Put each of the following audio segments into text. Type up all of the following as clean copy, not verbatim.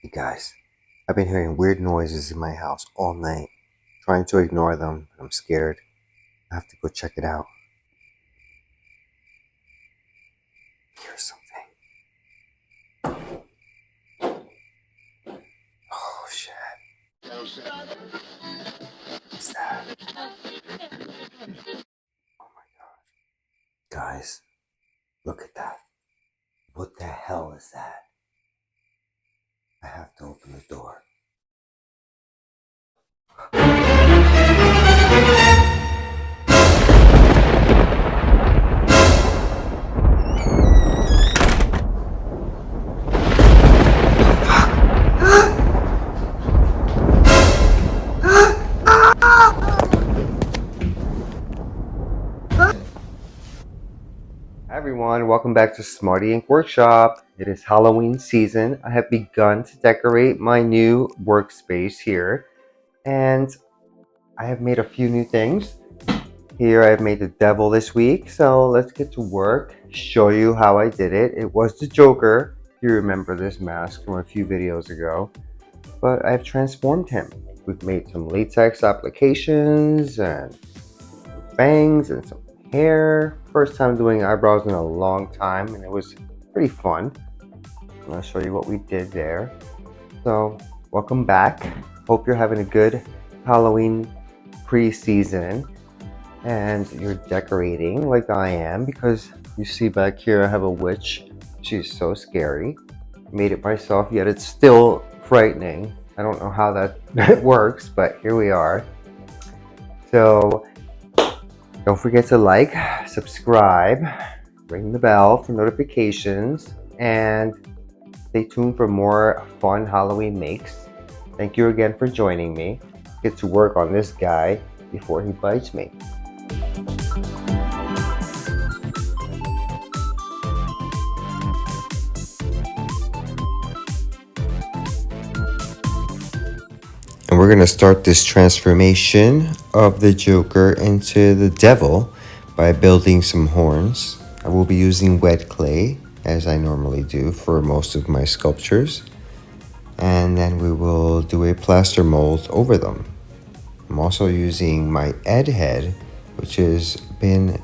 Hey guys, I've been hearing weird noises in my house all night, trying to ignore them, but I'm scared. I have to go check it out. Here's something. Oh shit. What's that? Oh my god. Guys, look at that. What the hell is that? I have to open the door. Hi everyone, welcome back to SmartyInk Workshop. It is Halloween season. I have begun to decorate my new workspace here, and I have made a few new things. Here I've made the devil this week, so let's get to work, show you how I did it. It was the Joker, if you remember this mask from a few videos ago, but I've transformed him. We've made some latex applications and fangs and some hair. First time doing eyebrows in a long time, and it was pretty fun. I'm going to show you what we did there. So welcome back. Hope you're having a good Halloween pre-season and you're decorating like I am, because you see back here I have a witch. She's so scary. Made it myself, yet it's still frightening. I don't know how that works, but here we are. So don't forget to like, subscribe, ring the bell for notifications, and stay tuned for more fun Halloween makes. Thank you again for joining me. Get to work on this guy before he bites me. And we're going to start this transformation of the Joker into the devil by building some horns. I will be using wet clay, as I normally do for most of my sculptures. And then we will do a plaster mold over them. I'm also using my Ed head, which has been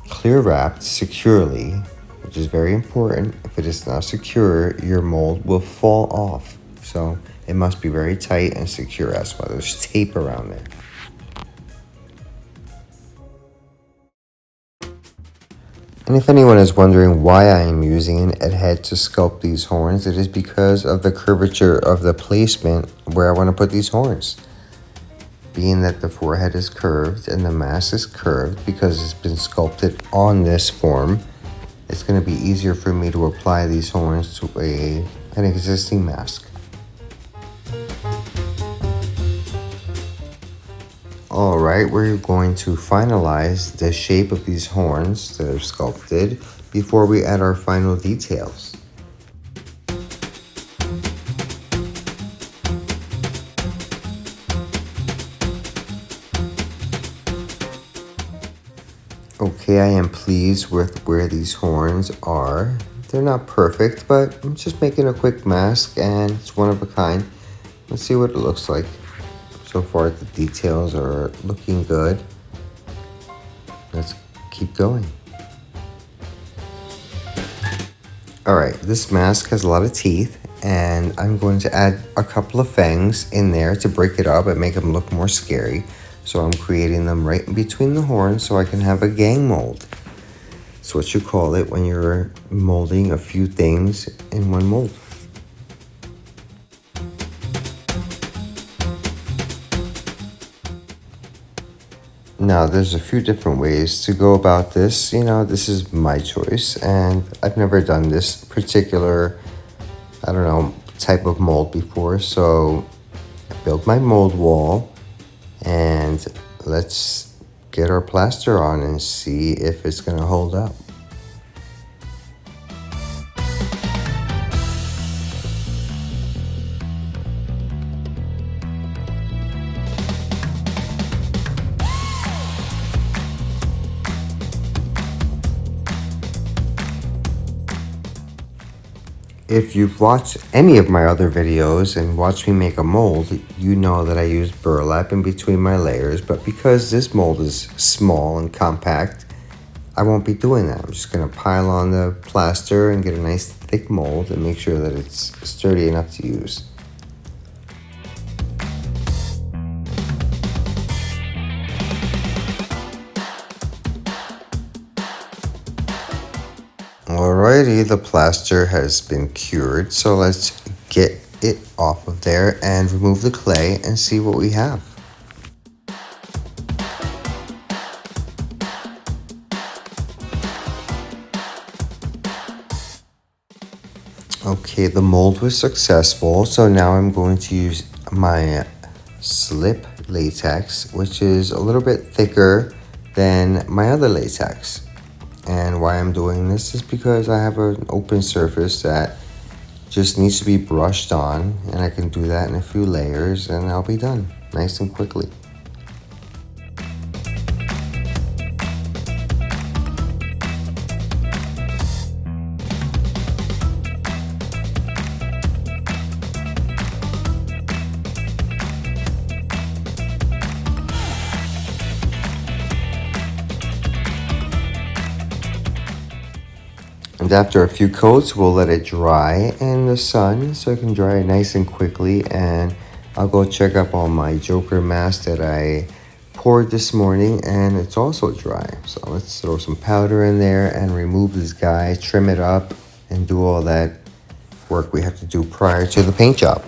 clear wrapped securely, which is very important. If it is not secure, your mold will fall off. So it must be very tight and secure as well. There's tape around it. And if anyone is wondering why I am using an Ed head to sculpt these horns, it is because of the curvature of the placement where I want to put these horns. Being that the forehead is curved and the mask is curved because it's been sculpted on this form, it's going to be easier for me to apply these horns to an existing mask. Alright, we're going to finalize the shape of these horns that are sculpted before we add our final details. Okay, I am pleased with where these horns are. They're not perfect, but I'm just making a quick mask and it's one of a kind. Let's see what it looks like. So far the details are looking good. Let's keep going. Alright, this mask has a lot of teeth and I'm going to add a couple of fangs in there to break it up and make them look more scary. So I'm creating them right in between the horns so I can have a gang mold. It's what you call it when you're molding a few things in one mold. Now, there's a few different ways to go about this. You know, this is my choice, and I've never done this particular, type of mold before. So I built my mold wall, and let's get our plaster on and see if it's going to hold up. If you've watched any of my other videos and watched me make a mold, you know that I use burlap in between my layers, but because this mold is small and compact, I won't be doing that. I'm just gonna pile on the plaster and get a nice thick mold and make sure that it's sturdy enough to use. Alrighty, the plaster has been cured, so let's get it off of there and remove the clay and see what we have. Okay, the mold was successful, so now I'm going to use my slip latex, which is a little bit thicker than my other latex. And why I'm doing this is because I have an open surface that just needs to be brushed on, and I can do that in a few layers and I'll be done nice and quickly. And after a few coats, we'll let it dry in the sun so it can dry nice and quickly. And I'll go check up on my Joker mask that I poured this morning, and it's also dry. So let's throw some powder in there and remove this guy, trim it up, and do all that work we have to do prior to the paint job.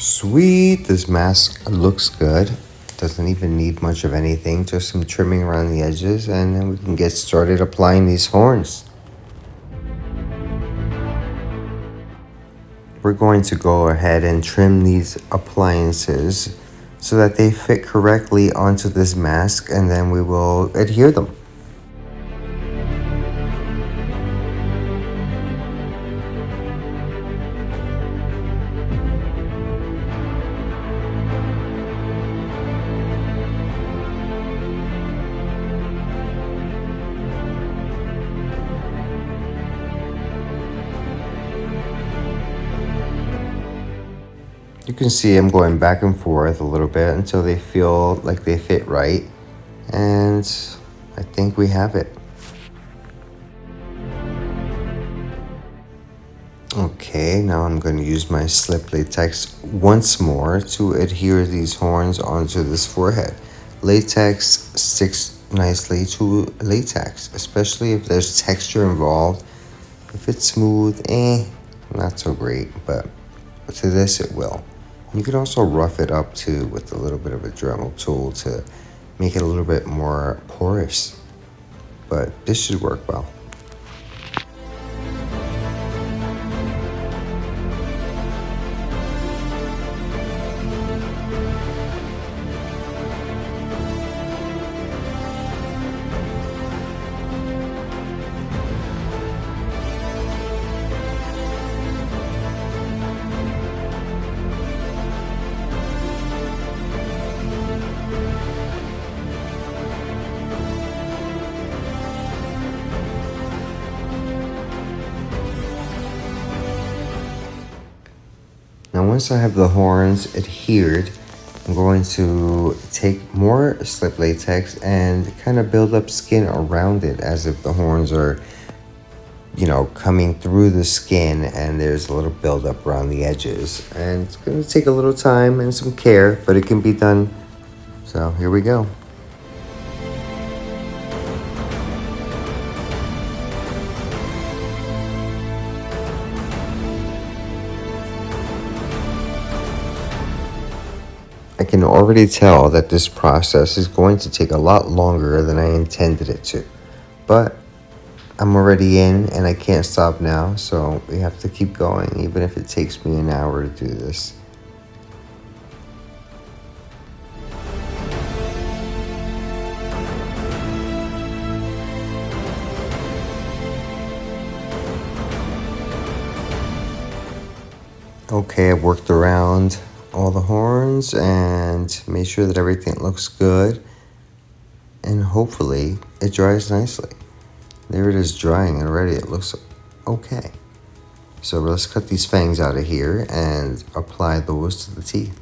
Sweet, this mask looks good. Doesn't even need much of anything, just some trimming around the edges, and then we can get started applying these horns. We're going to go ahead and trim these appliances so that they fit correctly onto this mask, and then we will adhere them. You can see I'm going back and forth a little bit until they feel like they fit right, and I think we have it. Okay, now I'm going to use my slip latex once more to adhere these horns onto this forehead. Latex sticks nicely to latex, especially if there's texture involved. If it's smooth, not so great, but to this it will. You can also rough it up too with a little bit of a Dremel tool to make it a little bit more porous, but this should work well. Now once I have the horns adhered, I'm going to take more slip latex and kind of build up skin around it as if the horns are, coming through the skin and there's a little buildup around the edges. And it's going to take a little time and some care, but it can be done. So here we go. I can already tell that this process is going to take a lot longer than I intended it to, but I'm already in and I can't stop now, so we have to keep going even if it takes me an hour to do this. Okay, I worked around all the horns and made sure that everything looks good, and hopefully it dries nicely. There it is drying already. It looks okay. So let's cut these fangs out of here and apply those to the teeth.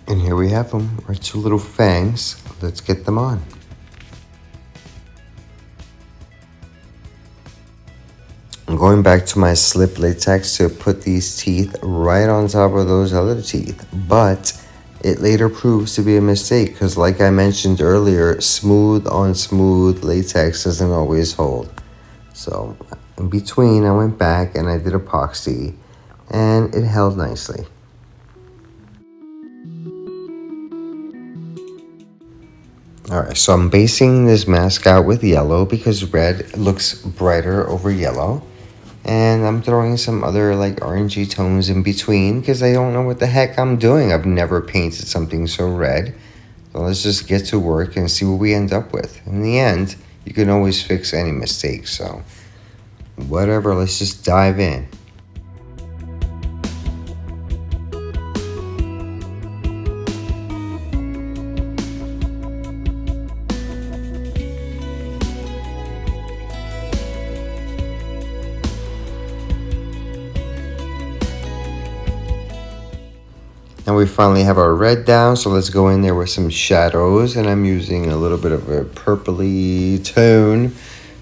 And here we have them, our two little fangs. Let's get them on. I'm going back to my slip latex to put these teeth right on top of those other teeth, but it later proves to be a mistake because, like I mentioned earlier, smooth on smooth latex doesn't always hold. So in between, I went back and I did epoxy, and it held nicely. Alright, so I'm basing this mask out with yellow because red looks brighter over yellow. And I'm throwing some other like orangey tones in between because I don't know what the heck I'm doing. I've never painted something so red. So let's just get to work and see what we end up with. In the end, you can always fix any mistake. So whatever, let's just dive in. And we finally have our red down, so let's go in there with some shadows, and I'm using a little bit of a purpley tone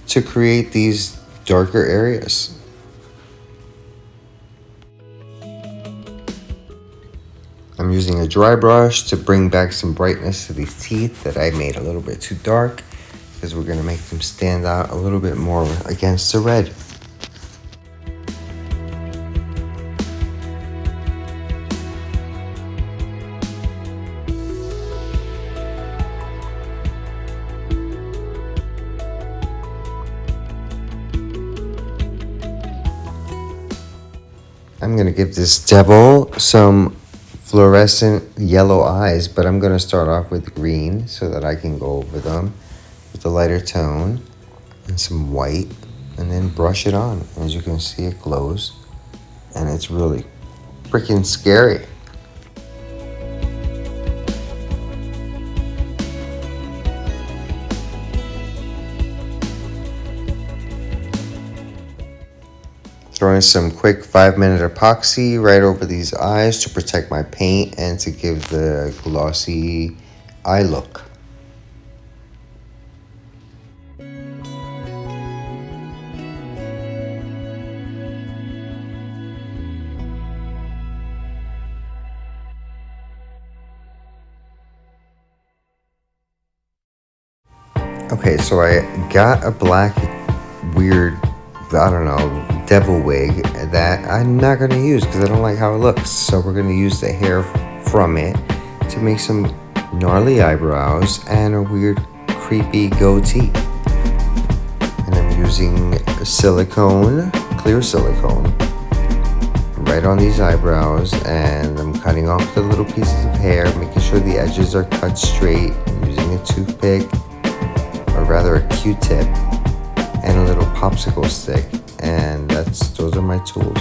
to create these darker areas. I'm using a dry brush to bring back some brightness to these teeth that I made a little bit too dark because we're going to make them stand out a little bit more against the red. I'm going to give this devil some fluorescent yellow eyes, but I'm going to start off with green so that I can go over them with a lighter tone and some white, and then brush it on. As you can see, it glows, and it's really freaking scary. Throwing some quick 5-minute epoxy right over these eyes to protect my paint and to give the glossy eye look. Okay, so I got a black weird, I don't know, devil wig that I'm not going to use because I don't like how it looks. So we're going to use the hair from it to make some gnarly eyebrows and a weird creepy goatee. And I'm using silicone, clear silicone, right on these eyebrows, and I'm cutting off the little pieces of hair, making sure the edges are cut straight. I'm using a toothpick, or rather a Q-tip, and a little popsicle stick, and those are my tools.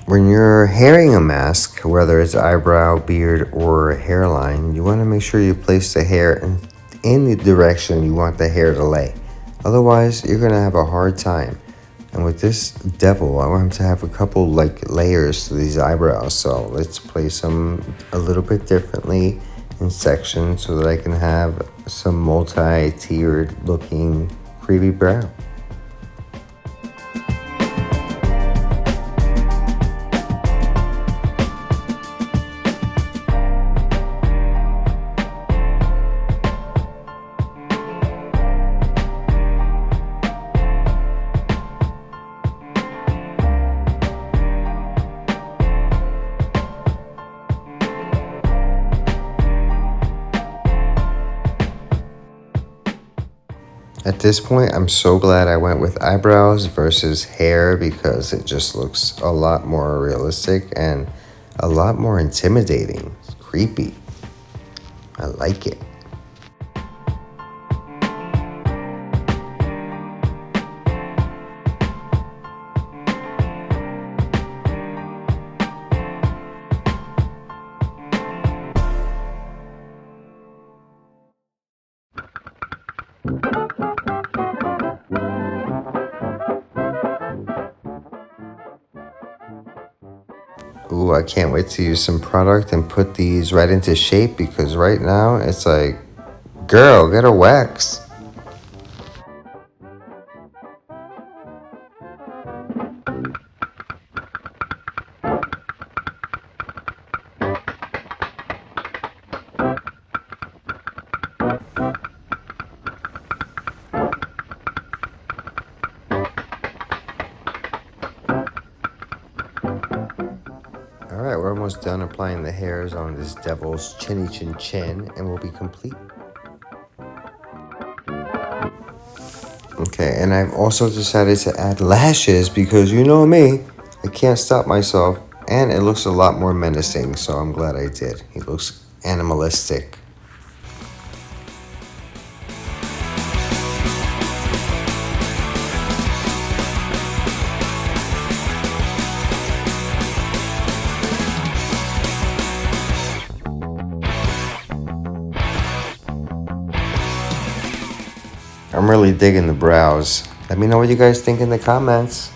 When you're hairing a mask, whether it's eyebrow, beard, or hairline, you want to make sure you place the hair in the direction you want the hair to lay. Otherwise, you're going to have a hard time. And with this devil, I want him to have a couple like layers to these eyebrows. So let's place them a little bit differently in sections so that I can have some multi-tiered looking creepy brow. At this point, I'm so glad I went with eyebrows versus hair because it just looks a lot more realistic and a lot more intimidating. It's creepy. I like it. Ooh, I can't wait to use some product and put these right into shape because right now it's like, girl, get a wax. Alright, we're almost done applying the hairs on this devil's chinny chin chin and we'll be complete. Okay, and I've also decided to add lashes because you know me, I can't stop myself, and it looks a lot more menacing, so I'm glad I did. He looks animalistic. I'm really digging the brows. Let me know what you guys think in the comments.